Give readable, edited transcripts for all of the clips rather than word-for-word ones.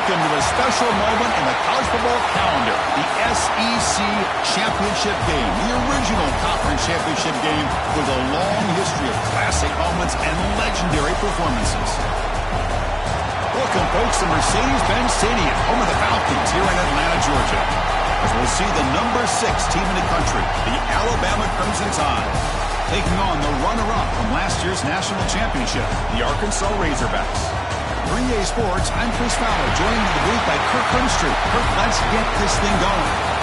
welcome to a special moment in the college football calendar, the SEC Championship game, the original conference championship game with a long history of classic moments and legendary performances. Welcome, folks, to Mercedes-Benz Stadium, home of the Falcons here in Atlanta, Georgia, as we'll see the number 6 team in the country, the Alabama Crimson Tide, taking on the runner-up from last year's national championship, the Arkansas Razorbacks. For EA Sports, I'm Chris Fowler, joined in the booth by Kirk Hermstreet. Kirk, let's get this thing going.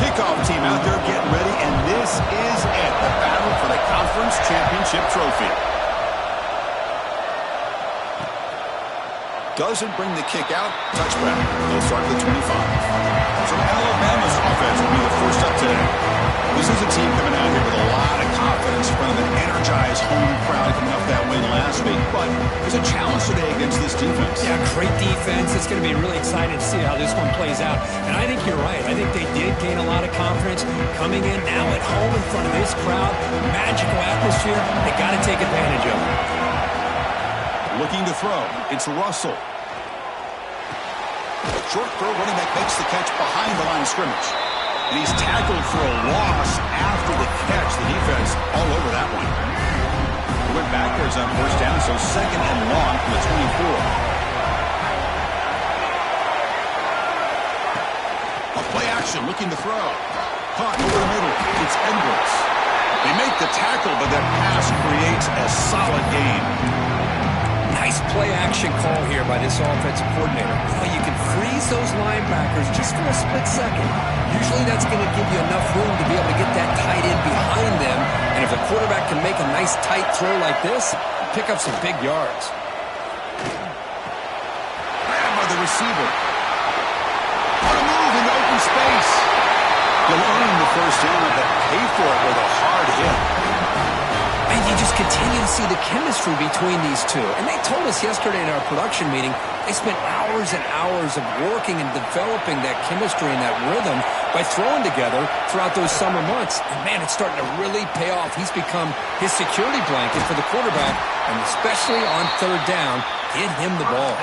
Kickoff team out there getting ready, and this is it, the battle for the conference championship trophy. Doesn't bring the kick out, touchback. They'll start at the 25. So Alabama's offense will be the first up today. This is a team coming out here with a lot of confidence in front of an energized home crowd coming up that way last week, but there's a challenge today against this defense. Yeah, great defense. It's going to be really exciting to see how this one plays out. And I think you're right. I think they did gain a lot of confidence coming in now at home in front of this crowd. Magical atmosphere. They got to take advantage of it. Looking to throw. It's Russell. Short throw, running back makes the catch behind the line of scrimmage. And he's tackled for a loss after the catch. The defense all over that one. He went backwards on first down, so second and long from the 24. A play action, looking to throw. Caught over the middle. It's Edwards. They make the tackle, but that pass creates a solid gain. Nice play-action call here by this offensive coordinator. You can freeze those linebackers just for a split second. Usually that's going to give you enough room to be able to get that tight end behind them. And if the quarterback can make a nice tight throw like this, pick up some big yards. Grab by the receiver. What a move in the open space. You'll earn the first down, but pay for it with a hard hit. And you just continue to see the chemistry between these two. And they told us yesterday in our production meeting, they spent hours and hours of working and developing that chemistry and that rhythm by throwing together throughout those summer months. And, man, it's starting to really pay off. He's become his security blanket for the quarterback, and especially on third down, get him the ball.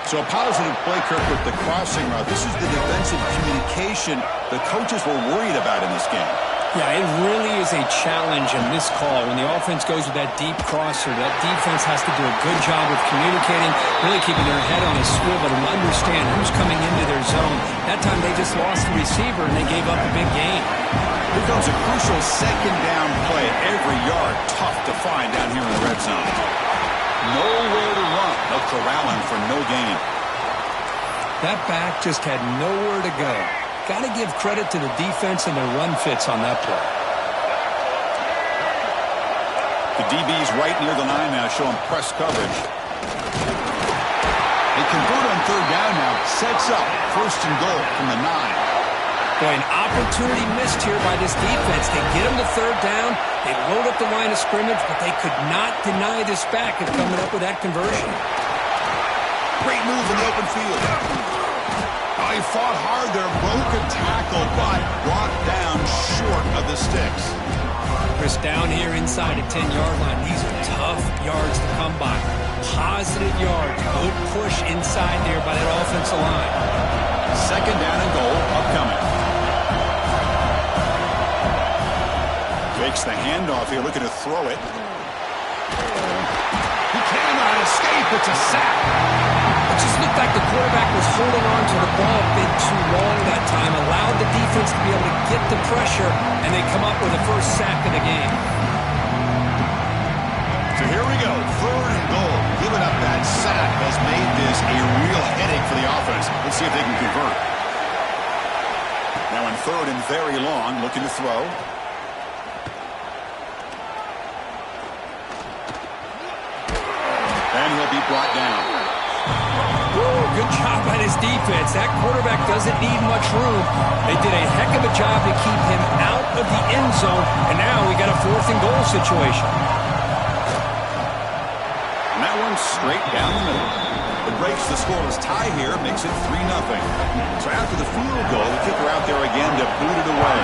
So a positive play, Kirk, with the crossing route. This is the defensive communication the coaches were worried about in this game. Yeah, it really is a challenge in this call. When the offense goes with that deep crosser, that defense has to do a good job of communicating, really keeping their head on a swivel and understand who's coming into their zone. That time they just lost the receiver and they gave up a big gain. Here comes a crucial second down play. Every yard tough to find down here in the red zone. Nowhere to run. They'll corral him for no gain. That back just had nowhere to go. Got to give credit to the defense and their run fits on that play. The DB's right near the line now, showing press coverage. They convert on third down now. Sets up first and goal from the 9. Boy, an opportunity missed here by this defense. They get them to third down. They load up the line of scrimmage, but they could not deny this back of coming up with that conversion. Great move in the open field. Oh, he fought hard there, broke a tackle, but brought down short of the sticks. Chris, down here inside the 10-yard line, these are tough yards to come by. Positive yards, good push inside there by that offensive line. Second down and goal, upcoming. Fakes the handoff here, looking to throw it. He cannot escape, it's a sack. It just looked like the quarterback was holding on to the ball a bit too long that time, allowed the defense to be able to get the pressure, and they come up with the first sack of the game. So here we go, third and goal. Giving up that sack has made this a real headache for the offense. Let's see if they can convert. Now in third and very long, looking to throw. And he'll be brought down. Woo, good job by this defense. That quarterback doesn't need much room. They did a heck of a job to keep him out of the end zone, and now we got a 4th and goal situation. And that one's straight down the middle. It breaks the scoreless tie here, makes it 3-0. So after the field goal, the kicker out there again to boot it away.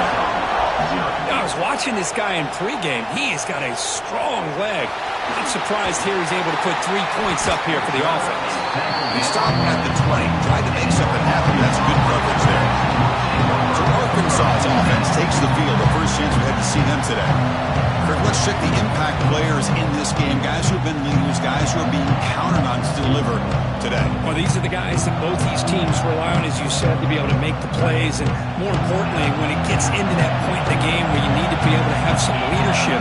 I was watching this guy in pregame. He has got a strong leg. I'm surprised here he's able to put 3 points up here for the offense. He stopped at the 20, tried to make something happen. That's good coverage there. So Arkansas's offense takes the field. The first chance we had to see them today. Kirk, let's check the impact players in this game. Guys who have been leaders, guys who are being counted on to deliver today. Well, these are the guys that both these teams rely on, as you said, to be able to make the plays. And more importantly, when it gets into that point in the game where you need to be able to have some leadership,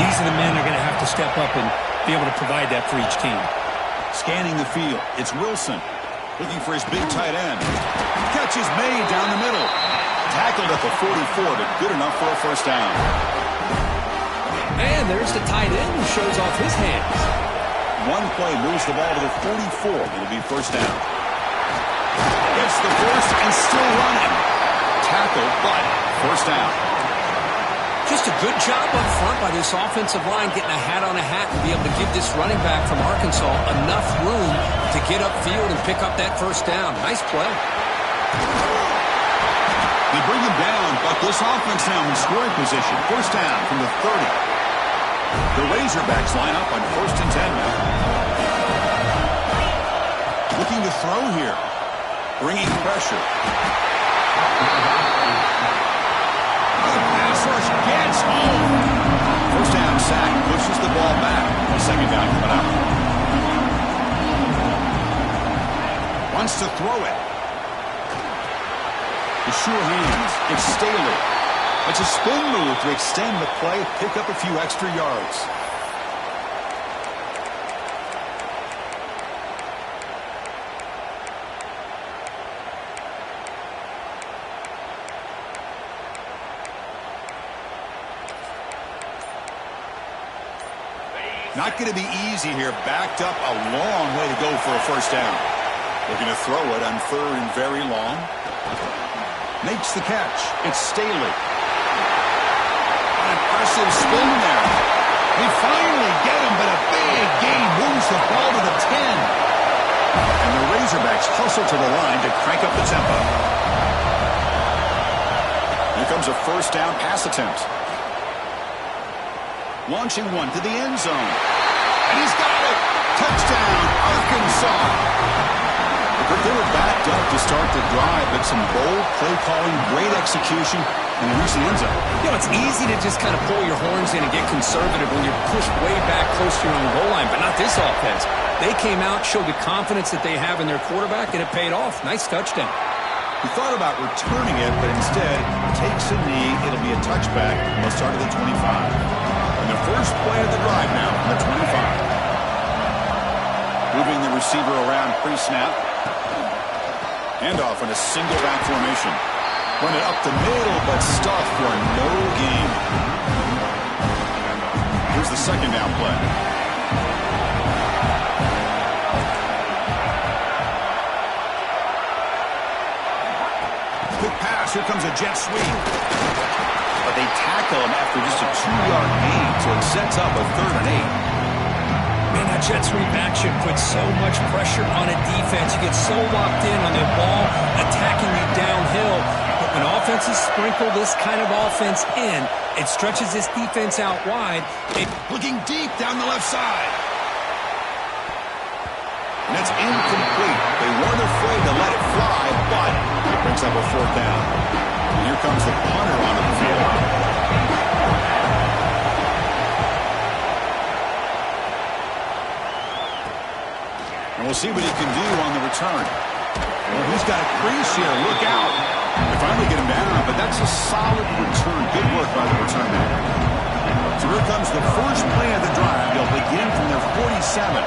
these are the men that are going to have to step up and be able to provide that for each team. Scanning the field, it's Wilson looking for his big tight end. Catch is made down the middle. Tackled at the 44, but good enough for a first down. And there's the tight end who shows off his hands. One play moves the ball to the 44. It'll be first down. Gets the first and still running. Tackled, but first down. Just a good job up front by this offensive line, getting a hat on a hat and be able to give this running back from Arkansas enough room to get upfield and pick up that first down. Nice play. They bring him down, but this offense now in scoring position. First down from the 30. The Razorbacks line up on 1st and 10 now. Looking to throw here. Bringing pressure. Pass rush gets home. First down sack pushes the ball back. Second down coming up. Wants to throw it. The sure hands. It's Staley. It's a spin move to extend the play, pick up a few extra yards. Not going to be easy here. Backed up a long way to go for a first down. Looking to throw it on 3rd and very long. Makes the catch. It's Staley. An impressive spin there. We finally get him, but a big gain moves the ball to the 10. And the Razorbacks hustle to the line to crank up the tempo. Here comes a first down pass attempt. Launching one to the end zone. And he's got it. Touchdown, Arkansas. They were backed up to start the drive, but some bold play calling, great execution, and they reached the end zone. You know, it's easy to just kind of pull your horns in and get conservative when you're pushed way back close to your own goal line, but not this offense. They came out, showed the confidence that they have in their quarterback, and it paid off. Nice touchdown. He thought about returning it, but instead takes a knee. It'll be a touchback. They'll start at the 25. And the first play of the drive now from the 25. Moving the receiver around pre-snap. Handoff in a single back formation. Run it up the middle, but stuffed for no gain. Here's the second down play. Quick pass. Here comes a jet sweep. But they tackle him after just a 2-yard gain, so it sets up a 3rd and 8. Man, that jet sweep action puts so much pressure on a defense. You get so locked in on the ball attacking you downhill. But when offenses sprinkle this kind of offense in, it stretches this defense out wide. Looking deep down the left side. And that's incomplete. They weren't afraid to let it fly, but it brings up a 4th down. And here comes the punter onto the field. And we'll see what he can do on the return. Well, he's got a crease here. Look out. They finally get him down, but that's a solid return. Good work by the return man. So here comes the first play of the drive. They'll begin from their 47.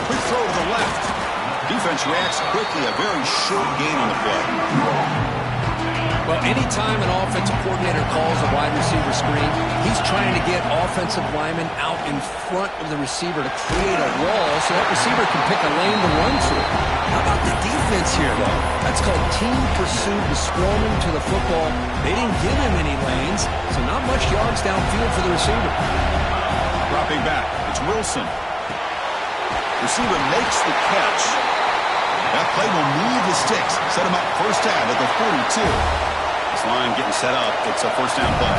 Quick throw to the left. Defense reacts quickly. A very short gain on the play. Well, anytime an offensive coordinator calls a wide receiver screen, he's trying to get offensive linemen out in front of the receiver to create a wall so that receiver can pick a lane to run through. How about the defense here, though? That's called team pursuit and swarming to the football. They didn't give him any lanes, so not much yards downfield for the receiver. Dropping back, it's Wilson. Receiver makes the catch. That play will move the sticks. Set him up first down at the 42. This line getting set up. It's a first down play.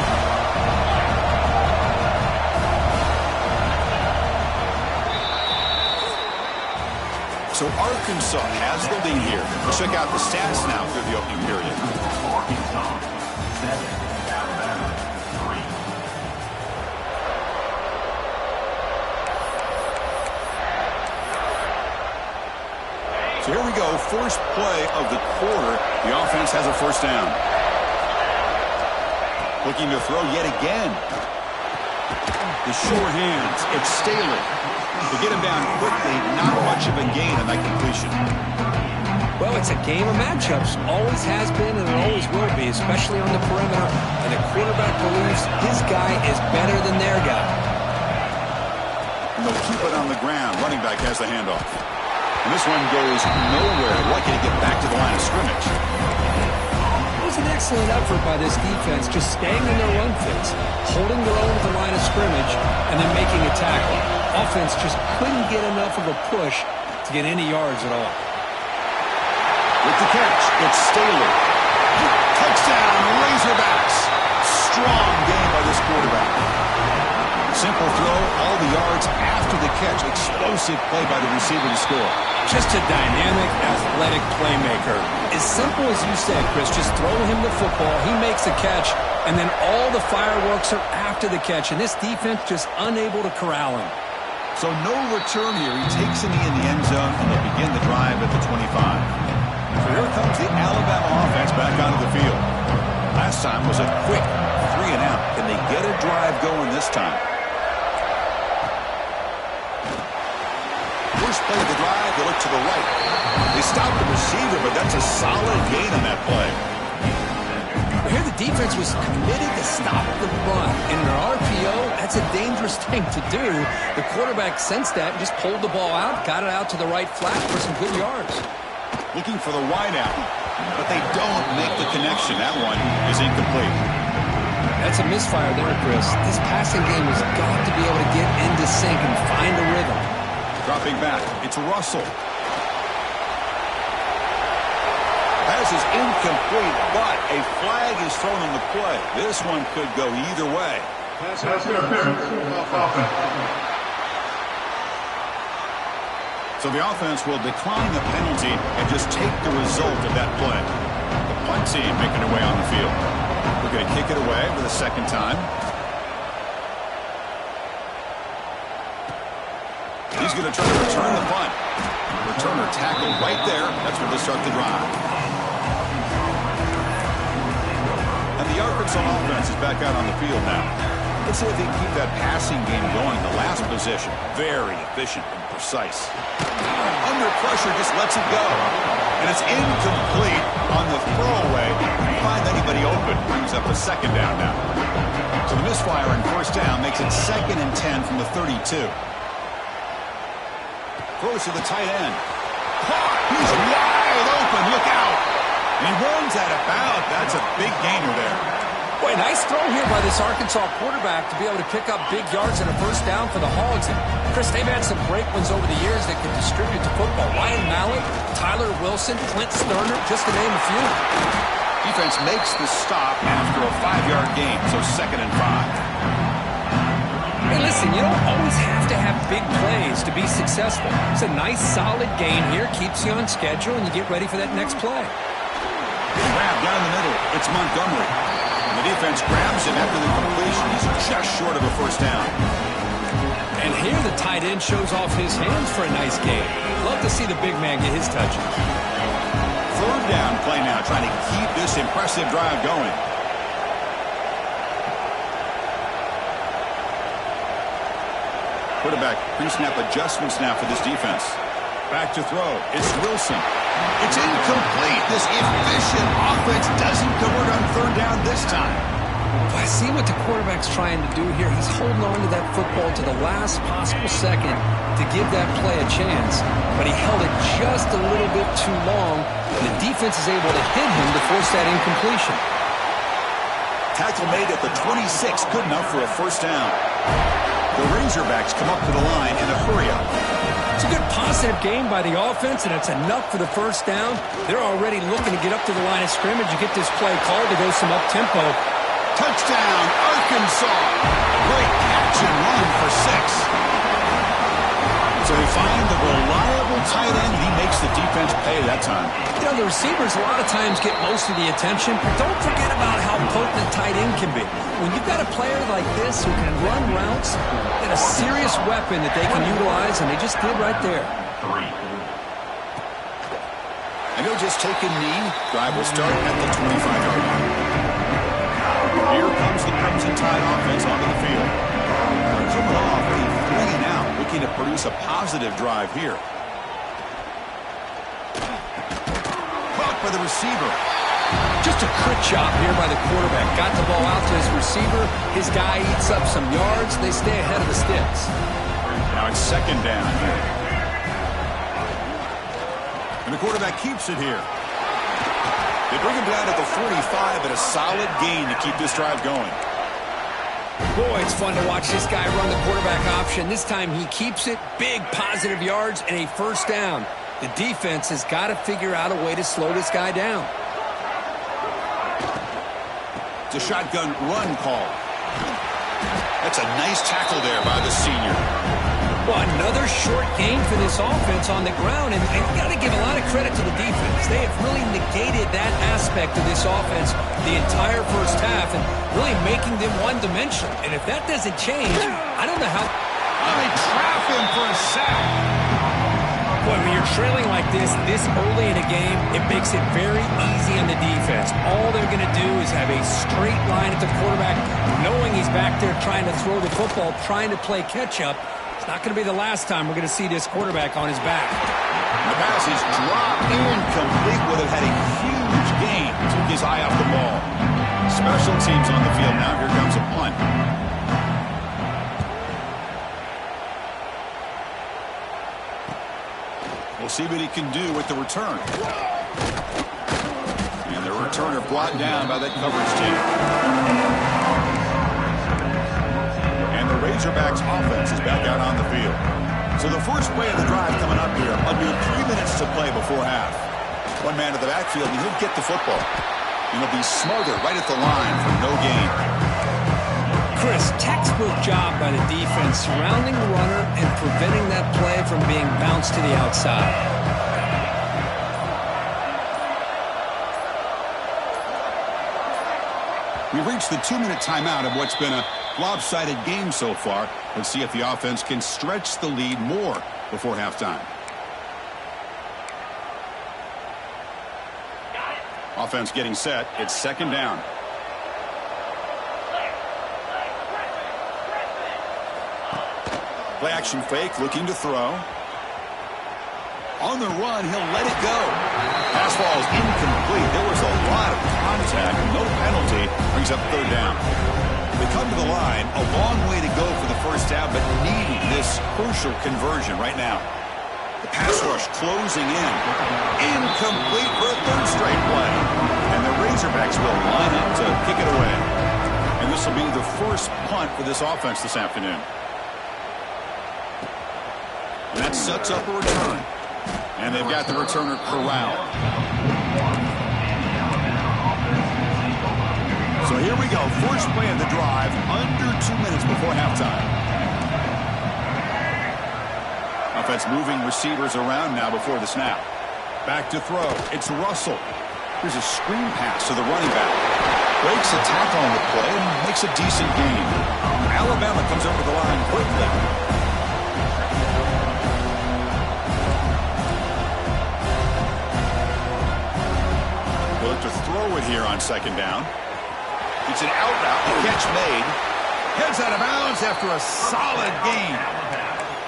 So Arkansas has the lead here. Let's check out the stats now through the opening period. So here we go. First play of the quarter. The offense has a first down. Looking to throw yet again. The sure hands. It's Staley. To get him down quickly, not much of a gain on that completion. Well, it's a game of matchups. Always has been and it always will be, especially on the perimeter. And the quarterback believes his guy is better than their guy. And they'll keep it on the ground. Running back has the handoff. And this one goes nowhere. Lucky to get back to the line of scrimmage. It was an excellent effort by this defense, just staying in their run fits, holding their own at the line of scrimmage, and then making a tackle. Offense just couldn't get enough of a push to get any yards at all. With the catch, it's Staley. Touchdown, Razorbacks. Strong game by this quarterback. Simple throw, all the yards after the catch. Explosive play by the receiver to score. Just a dynamic, athletic playmaker. As simple as you said, Chris, just throw him the football, he makes a catch, and then all the fireworks are after the catch, and this defense just unable to corral him. So no return here. He takes a knee in the end zone, and they'll begin the drive at the 25. So here comes the Alabama offense back onto the field. Last time was a quick 3 and out. Can they get a drive going this time? First play of the drive, they look to the right. They stop the receiver, but that's a solid gain on that play. Here the defense was committed to stop the run. In an RPO, that's a dangerous thing to do. The quarterback sensed that and just pulled the ball out, got it out to the right flat for some good yards. Looking for the wideout, but they don't make the connection. That one is incomplete. That's a misfire there, Chris. This passing game has got to be able to get into sync and find a rhythm. Dropping back, it's Russell. Pass is incomplete, but a flag is thrown on the play. This one could go either way. Pass interference. Offense. So the offense will decline the penalty and just take the result of that play. The punt team making their way on the field. We're going to kick it away for the second time. He's going to try to return the punt. Returner tackled right there. That's where they start the drive. And the Arkansas offense is back out on the field now. Let's see if they can keep that passing game going. The last possession, very efficient and precise. Under pressure, just lets it go. And it's incomplete on the throwaway. Can't find anybody open. Brings up a second down now. So the misfire on first down makes it 2nd and 10 from the 32. Throws to the tight end. Caught. He's wide open. Look out. And he runs that about. That's a big gainer there. Boy, nice throw here by this Arkansas quarterback to be able to pick up big yards and a first down for the Hogs. And Chris, they've had some great ones over the years that can distribute the football. Ryan Mallett, Tyler Wilson, Clint Sterner, just to name a few. Defense makes the stop after a 5-yard gain, so 2nd and 5. Hey, listen, you don't always have to have big plays to be successful. It's a nice, solid gain here, keeps you on schedule, and you get ready for that next play. Grab down the middle. It's Montgomery. And the defense grabs him after the completion. He's just short of a first down. And here the tight end shows off his hands for a nice gain. Love to see the big man get his touches. 3rd down play now, trying to keep this impressive drive going. Quarterback pre-snap adjustments now for this defense. Back to throw. It's Wilson. It's incomplete. This efficient offense doesn't convert on third down this time. I see what the quarterback's trying to do here. He's holding on to that football to the last possible second to give that play a chance, but he held it just a little bit too long, and the defense is able to hit him to force that incompletion. Tackle made at the 26, good enough for a first down. The Razorbacks come up to the line in a hurry-up. It's a good positive game by the offense, and it's enough for the first down. They're already looking to get up to the line of scrimmage and get this play called to go some up-tempo. Touchdown, Arkansas. Great catch and run for 6. So they find the reliable tight end, and he makes the defense pay that time. You know, the receivers a lot of times get most of the attention, but don't forget about how potent a tight end can be. When you've got a player like this who can run routes, and a serious weapon that they can utilize, and they just did right there. And he'll just take a knee. Drive will start at the 25-yard line. Here comes the Crimson Tide offense onto the field. They're coming off a 3-and-out, looking to produce a positive drive here. Caught by the receiver. Just a quick job here by the quarterback. Got the ball out to his receiver. His guy eats up some yards. They stay ahead of the sticks. Now it's second down here. And the quarterback keeps it here. They bring him down at the 45, but a solid gain to keep this drive going. Boy, it's fun to watch this guy run the quarterback option. This time he keeps it. Big positive yards and a first down. The defense has got to figure out a way to slow this guy down. It's a shotgun run call. That's a nice tackle there by the senior. Well, another short game for this offense on the ground, and you got to give a lot of credit to the defense. They have really negated that aspect of this offense the entire first half and really making them one-dimensional. And if that doesn't change, I don't know how... They trap him for a sack. Boy, when you're trailing like this early in a game, it makes it very easy on the defense. All they're going to do is have a straight line at the quarterback, knowing he's back there trying to throw the football, trying to play catch-up. It's not going to be the last time we're going to see this quarterback on his back. The pass is dropped incomplete. Would have had a huge gain. Took his eye off the ball. Special teams on the field now. Here comes a punt. We'll see what he can do with the return. And the returner brought down by that coverage team. And the Razorbacks offense is back out on the field. So the first play of the drive coming up here. Under 3 minutes to play before half. One man to the backfield, and he'll get the football. And he'll be smothered right at the line for no gain. Chris, textbook job by the defense surrounding the runner and preventing that play from being bounced to the outside. We've reached the 2-minute timeout of what's been a lopsided game so far. Let's see if the offense can stretch the lead more before halftime. Offense getting set. It's second down. Play action fake, looking to throw. On the run, he'll let it go. Pass ball is incomplete. There was a lot of contact. No penalty. Brings up third down. They come to the line. A long way to go for the first down, but needing this crucial conversion right now. The pass rush closing in. Incomplete for a third straight play. And the Razorbacks will line up to kick it away. And this will be the first punt for this offense this afternoon. And that sets up a return. And they've got the returner corralled. So here we go. First play of the drive. Under 2 minutes before halftime. Offense moving receivers around now before the snap. Back to throw. It's Russell. Here's a screen pass to the running back. Breaks a tackle on the play and makes a decent gain. Alabama comes over the line quickly. To throw it here on second down. It's an out route. The catch made. Heads out of bounds after a solid gain.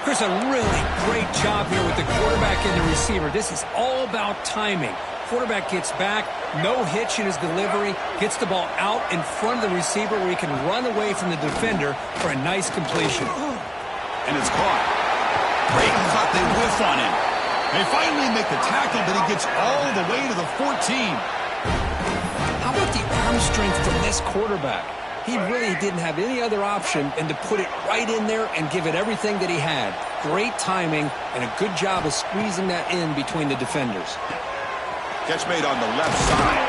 Chris, a really great job here with the quarterback and the receiver. This is all about timing. Quarterback gets back, no hitch in his delivery, gets the ball out in front of the receiver where he can run away from the defender for a nice completion. And it's caught. Great cut, they whiff on him. They finally make the tackle, but he gets all the way to the 14. How about the arm strength from this quarterback? He really didn't have any other option than to put it right in there and give it everything that he had. Great timing and a good job of squeezing that in between the defenders. Catch made on the left side.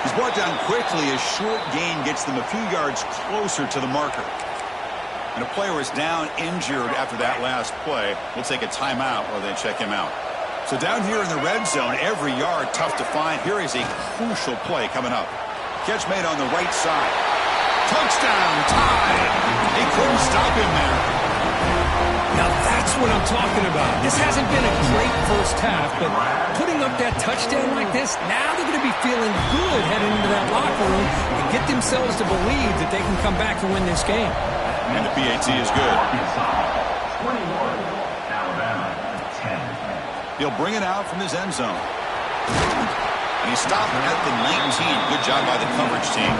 He's brought down quickly. A short gain gets them a few yards closer to the marker. And a player is down injured after that last play. We'll take a timeout while they check him out. So down here in the red zone, every yard tough to find. Here is a crucial play coming up. Catch made on the right side. Touchdown, tied. They couldn't stop him there. Now that's what I'm talking about. This hasn't been a great first half, but putting up that touchdown like this, now they're going to be feeling good heading into that locker room and get themselves to believe that they can come back and win this game. And the PAT is good. 21, Alabama, 10. He'll bring it out from his end zone. And he stopped at the 19. Good job by the coverage team.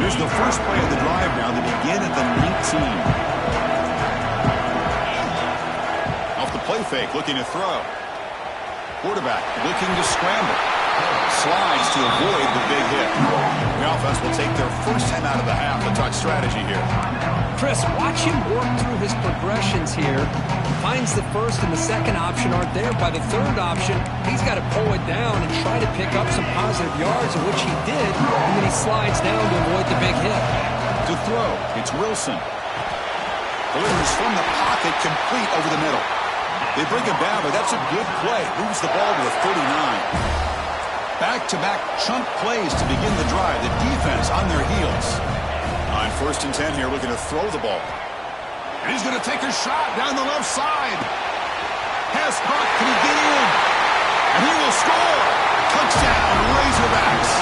Here's the first play of the drive now. They begin at the 19. Off the play fake, looking to throw. Quarterback looking to scramble. Slides to avoid the big hit. The offense will take their first time out of the half and talk strategy here. Chris, watch him work through his progressions here. Finds the first and the second option aren't there. By the third option, he's got to pull it down and try to pick up some positive yards, of which he did, and then he slides down to avoid the big hit. To throw, it's Wilson. Delivers from the pocket, complete over the middle. They bring him down, but that's a good play. Moves the ball to the 39. Back-to-back chunk plays to begin the drive. The defense on their heels. On 1st and 10 here, looking to throw the ball. And he's going to take a shot down the left side. Pass caught. Can he get in? And he will score. Touchdown, Razorbacks.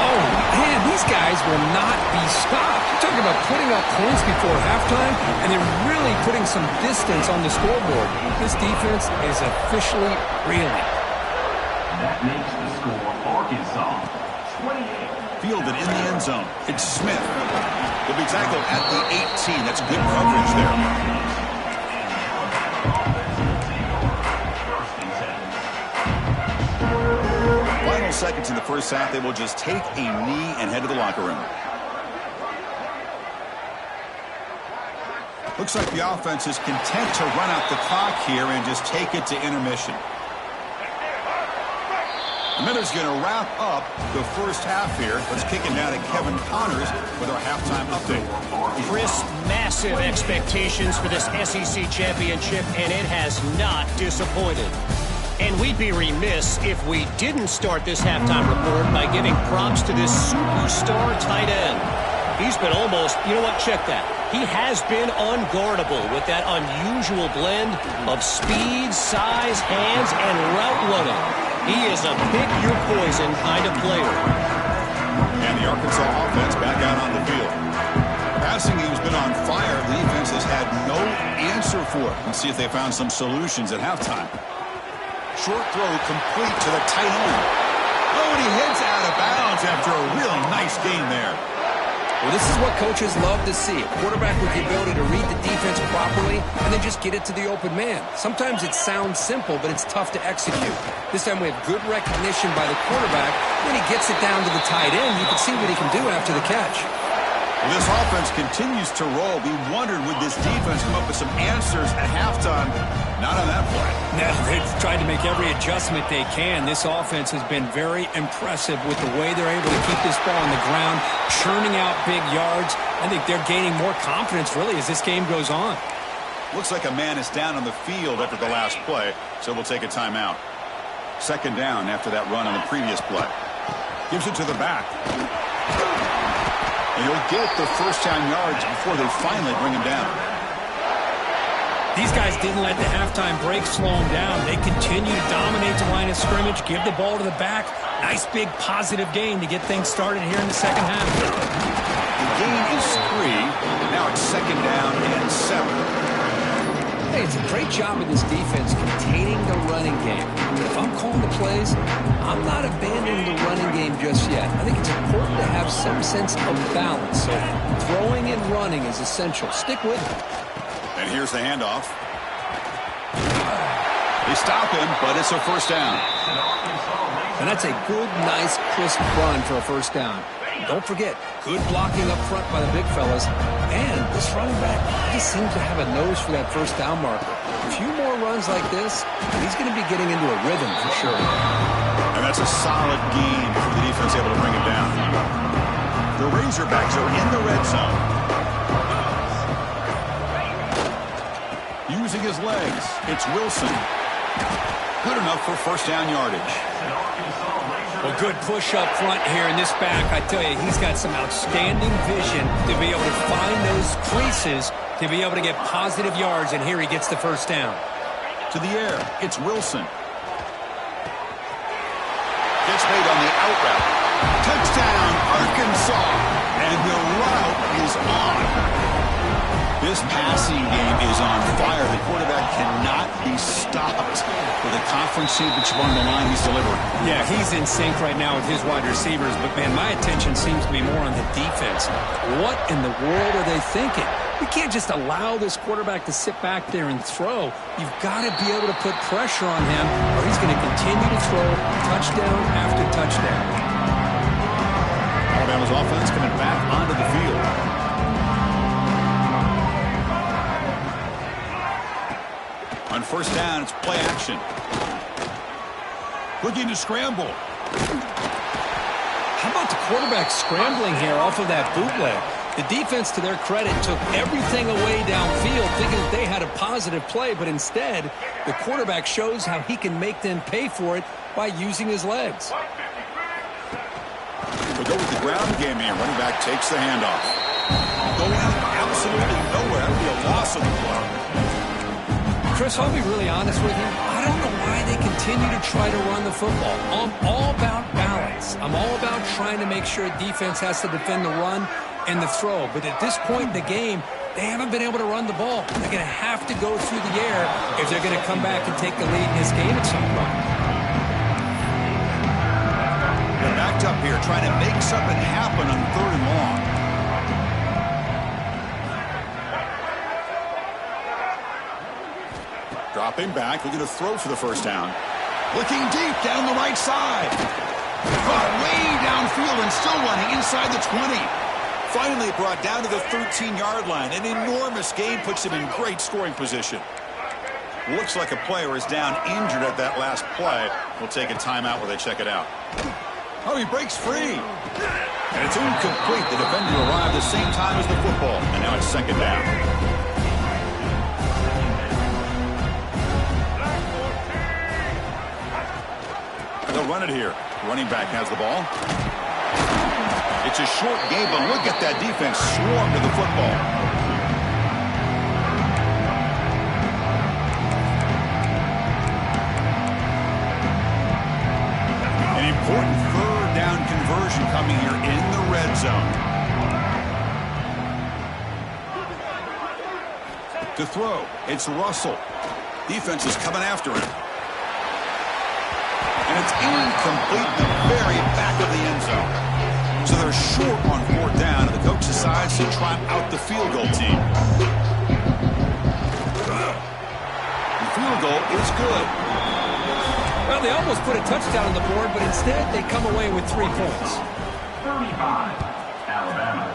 Oh, man, these guys will not be stopped. You're talking about putting up points before halftime, and they're really putting some distance on the scoreboard. This defense is officially reeling. That makes the score Arkansas 28. Fielded in the end zone. It's Smith. He'll be tackled at the 18. That's good coverage there. Final seconds in the first half. They will just take a knee and head to the locker room. Looks like the offense is content to run out the clock here and just take it to intermission. The Miners going to wrap up the first half here. Let's kick it down to Kevin Connors with our halftime update. Chris, massive expectations for this SEC championship, and it has not disappointed. And we'd be remiss if we didn't start this halftime report by giving props to this superstar tight end. He's been almost, you know what, check that. He has been unguardable with that unusual blend of speed, size, hands, and route running. He is a pick-your-poison kind of player. And the Arkansas offense back out on the field. Passing game's been on fire. The defense has had no answer for it. Let's see if they found some solutions at halftime. Short throw complete to the tight end. Oh, and he heads out of bounds after a really nice game there. Well, this is what coaches love to see. A quarterback with the ability to read the defense properly and then just get it to the open man. Sometimes it sounds simple, but it's tough to execute. This time we have good recognition by the quarterback. When he gets it down to the tight end, you can see what he can do after the catch. Well, this offense continues to roll. We wondered, would this defense come up with some answers at halftime? Not on that play. No, they've tried to make every adjustment they can. This offense has been very impressive with the way they're able to keep this ball on the ground, churning out big yards. I think they're gaining more confidence, really, as this game goes on. Looks like a man is down on the field after the last play, so we'll take a timeout. 2nd down after that run on the previous play. Gives it to the back. And he'll get the first down yards before they finally bring him down. These guys didn't let the halftime break slow them down. They continue to dominate the line of scrimmage, give the ball to the back. Nice big positive gain to get things started here in the second half. The gain is 3. Now it's second down and 7. Hey, it's a great job of this defense containing the running game. But if I'm calling the plays, I'm not abandoning the running game just yet. I think it's important to have some sense of balance. So throwing and running is essential. Stick with it. And here's the handoff. They stop him, but it's a first down. And that's a good, nice, crisp run for a first down. Don't forget, good blocking up front by the big fellas. And this running back just seems to have a nose for that first down marker. A few more runs like this, and he's going to be getting into a rhythm for sure. And that's a solid gain for the defense able to bring him down. The Razorbacks are in the red zone. Using his legs, it's Wilson. Good enough for first down yardage. Well, good push up front here in this back. I tell you, he's got some outstanding vision to be able to find those creases to be able to get positive yards, and here he gets the first down. To the air, it's Wilson. Gets made on the out route. Touchdown, Arkansas. And the route is on. This passing game is on fire. The quarterback cannot be stopped. With a conference championship on the line, he's delivering. Yeah, he's in sync right now with his wide receivers, but, man, my attention seems to be more on the defense. What in the world are they thinking? You can't just allow this quarterback to sit back there and throw. You've got to be able to put pressure on him, or he's going to continue to throw touchdown after touchdown. Alabama's offense coming back onto the field. On first down, it's play action. Looking to scramble. How about the quarterback scrambling here off of that bootleg? The defense, to their credit, took everything away downfield, thinking that they had a positive play, but instead, the quarterback shows how he can make them pay for it by using his legs. We'll go with the ground game here. Running back takes the handoff. Going absolutely nowhere. That would be a loss of the play. Chris, I'll be really honest with you. I don't know why they continue to try to run the football. I'm all about balance. I'm all about trying to make sure defense has to defend the run and the throw. But at this point in the game, they haven't been able to run the ball. They're going to have to go through the air if they're going to come back and take the lead in this game at some point. They're backed up here trying to make something happen on 3rd and long. Dropping back, looking to throw for the first down. Looking deep down the right side. Brought way downfield and still running inside the 20. Finally brought down to the 13-yard line. An enormous gain puts him in great scoring position. Looks like a player is down injured at that last play. We'll take a timeout while they check it out. Oh, he breaks free. And it's incomplete. The defender arrived the same time as the football. And now it's second down. They'll run it here. Running back has the ball. It's a short game, but look at that defense swarm to the football. An important 3rd down conversion coming here in the red zone. To throw, it's Russell. Defense is coming after him. And it's incomplete in the very back of the end zone. So they're short on 4th down, and the coach decides to trot out the field goal team. The field goal is good. Well, they almost put a touchdown on the board, but instead they come away with 3 points. 35, Alabama,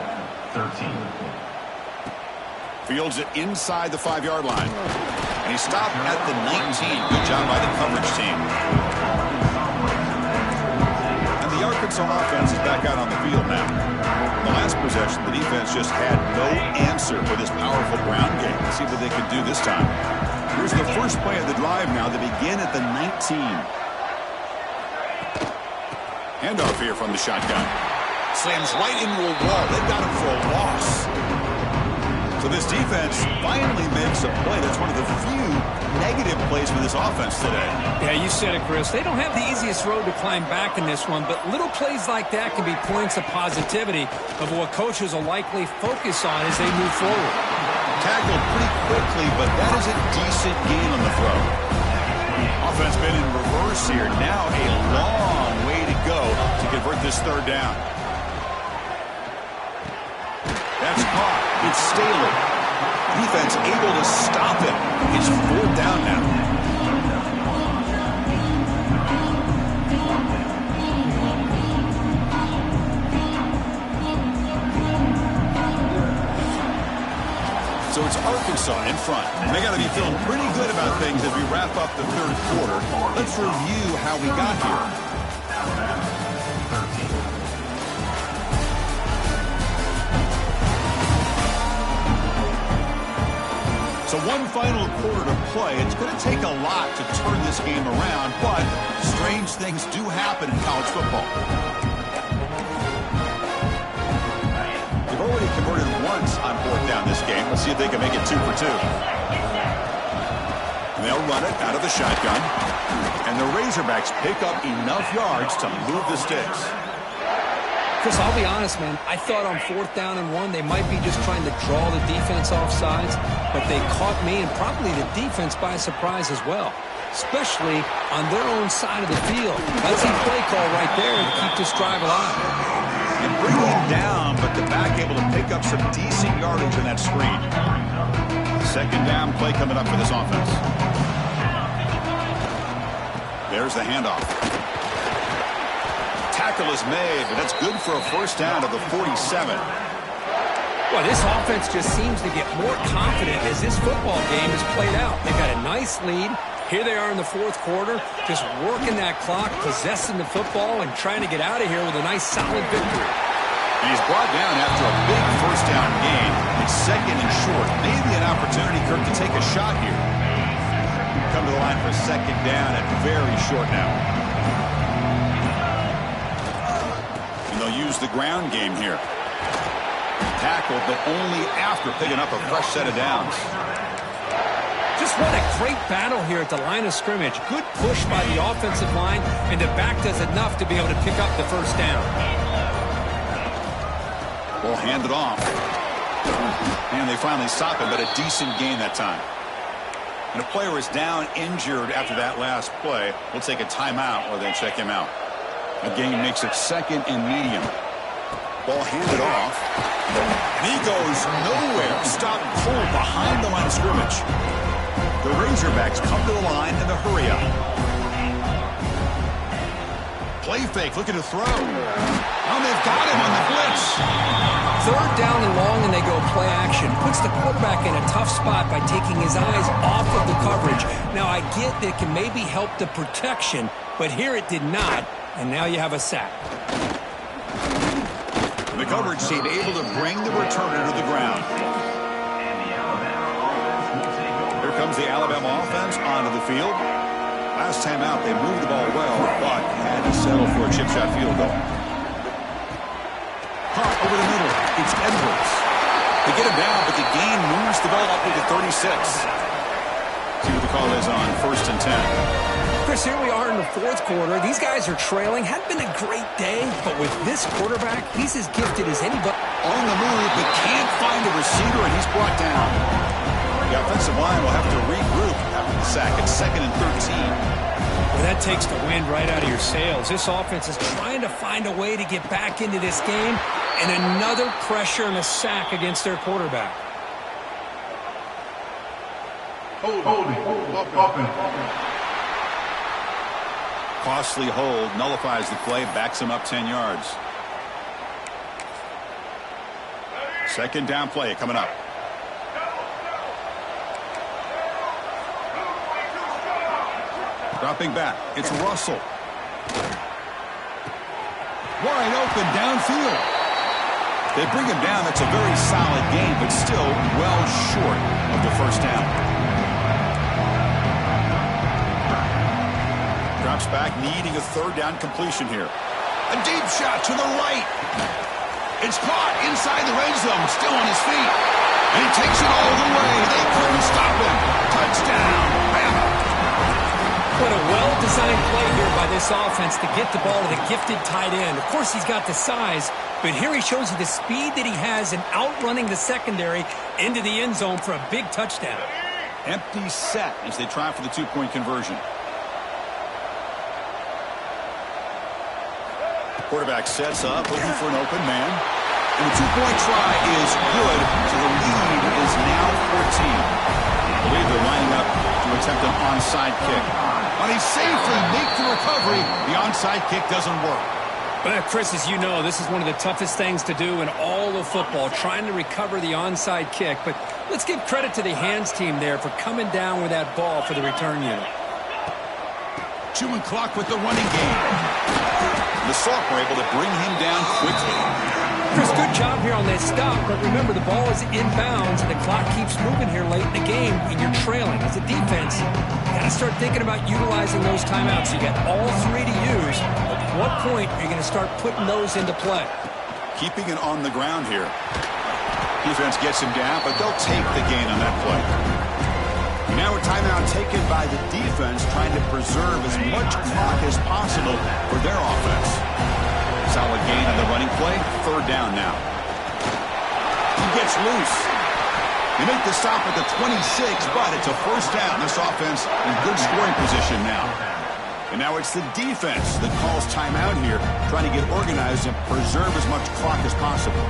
13. Fields it inside the 5-yard line. And he stopped at the 19. Good job by the coverage team. The Arkansas offense is back out on the field now. In the last possession, the defense just had no answer for this powerful ground game. Let's see what they can do this time. Here's the first play of the drive now. They begin at the 19. Handoff here from the shotgun. Slams right into a wall. They've got him for a loss. So this defense finally makes a play. That's one of the few negative plays for this offense today. Yeah, you said it, Chris. They don't have the easiest road to climb back in this one, but little plays like that can be points of positivity of what coaches will likely focus on as they move forward. Tackled pretty quickly, but that is a decent gain on the throw. Offense been in reverse here. Now a long way to go to convert this third down. That's caught. It's Staley. Defense able to stop it. It's fourth down now. So it's Arkansas in front. They got to be feeling pretty good about things as we wrap up the third quarter. Let's review how we got here. So one final quarter to play. It's going to take a lot to turn this game around, but strange things do happen in college football. They've already converted once on fourth down this game. Let's see if they can make it 2 for 2. And they'll run it out of the shotgun. And the Razorbacks pick up enough yards to move the sticks. Chris, I'll be honest, man. I thought on fourth down and 1, they might be just trying to draw the defense off sides, but they caught me and probably the defense by surprise as well, especially on their own side of the field. That's a play call right there to keep this drive alive. And bring him down, but the back able to pick up some decent yardage on that screen. Second down play coming up for this offense. There's the handoff. Tackle is made, but that's good for a first down to the 47. Well, this offense just seems to get more confident as this football game is played out. They've got a nice lead. Here they are in the fourth quarter, just working that clock, possessing the football, and trying to get out of here with a nice, solid victory. And he's brought down after a big first down gain. It's second and short. Maybe an opportunity, Kirk, to take a shot here. Come to the line for second down and very short now. Use the ground game here. Tackled, but only after picking up a fresh set of downs. Just what a great battle here at the line of scrimmage. Good push by the offensive line, and the back does enough to be able to pick up the first down. Well, hand it off. And they finally stop it, but a decent gain that time. And a player is down injured after that last play. We'll take a timeout while they check him out. A gain makes it second and medium. Ball handed off. And he goes nowhere. Stop cold behind the line of scrimmage. The Razorbacks come to the line in the hurry up. Play fake, looking to throw. Oh, they've got him on the blitz. Third down and long, and they go play action. Puts the quarterback in a tough spot by taking his eyes off of the coverage. Now, I get that it can maybe help the protection, but here it did not. And now you have a sack. The coverage team able to bring the returner to the ground. Here comes the Alabama offense onto the field. Last time out, they moved the ball well, but had to settle for a chip shot field goal. Caught over the middle. It's Edwards. They get him down, but the gain moves the ball up to the 36. See what the call is on 1st and 10. Chris, here we are in the fourth quarter. These guys are trailing. Hadn't been a great day, but with this quarterback, he's as gifted as anybody. On the move, but can't find a receiver, and he's brought down. The offensive line will have to regroup after the sack. It's 2nd and 13. Well, that takes the wind right out of your sails. This offense is trying to find a way to get back into this game, and another pressure and a sack against their quarterback. Holding. Costly hold, nullifies the play, backs him up 10 yards. Second down play coming up. Dropping back, it's Russell. Wide open downfield. They bring him down. That's a very solid game, but still well short of the first down. Drops back, needing a third down completion here. A deep shot to the right. It's caught inside the red zone, still on his feet. And he takes it all the way. They couldn't stop him. Touchdown, Bama. What a well-designed play here by this offense to get the ball to the gifted tight end. Of course, he's got the size, but here he shows you the speed that he has in outrunning the secondary into the end zone for a big touchdown. Empty set as they try for the two-point conversion. Quarterback sets up, looking for an open man. And the two-point try is good, so the lead is now 14. I believe they're lining up to attempt an onside kick. When they safely make the recovery, the onside kick doesn't work. Well, Chris, as you know, this is one of the toughest things to do in all of football, trying to recover the onside kick. But let's give credit to the hands team there for coming down with that ball for the return unit. Chewing clock with the running game. The Soft were able to bring him down quickly. Chris, good job here on that stop, but remember the ball is inbounds and the clock keeps moving here late in the game and you're trailing. As a defense, you got to start thinking about utilizing those timeouts. You got all three to use. At what point are you going to start putting those into play? Keeping it on the ground here. Defense gets him down, but they'll take the gain on that play. Now a timeout taken by the defense, trying to preserve as much clock as possible for their offense. Solid gain on the running play. Third down now. He gets loose. They make the stop at the 26, but it's a first down. This offense in good scoring position now. And now it's the defense that calls timeout here, trying to get organized and preserve as much clock as possible.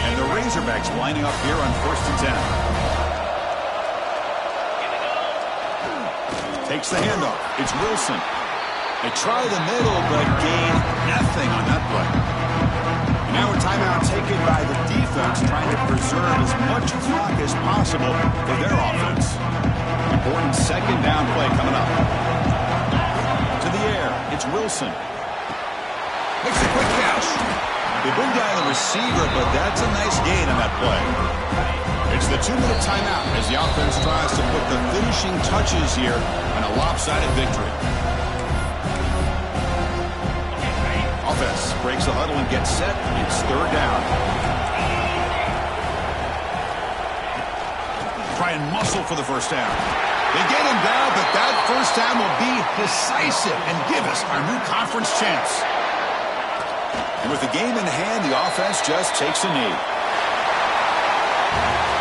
And the Razorbacks lining up here on 1st and 10. Takes the handoff. It's Wilson. They try the middle, but gain nothing on that play. And now a timeout taken by the defense, trying to preserve as much clock as possible for their offense. Important second down play coming up. To the air. It's Wilson. Makes a quick catch. They bring down the receiver, but that's a nice gain on that play. It's the 2-minute timeout as the offense tries to put the finishing touches here on a lopsided victory. Offense breaks the huddle and gets set. It's third down. Try and muscle for the first down. They get him down, but that first down will be decisive and give us our new conference chance. And with the game in hand, the offense just takes a knee.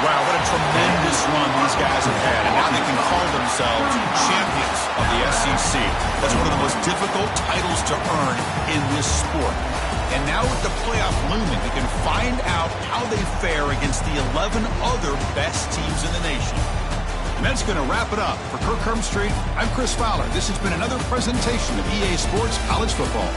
Wow, what a tremendous run these guys have had, and now they can call themselves champions of the SEC. That's one of the most difficult titles to earn in this sport. And now with the playoff looming, they can find out how they fare against the 11 other best teams in the nation. And that's going to wrap it up. For Kirk Street, I'm Chris Fowler. This has been another presentation of EA Sports College Football.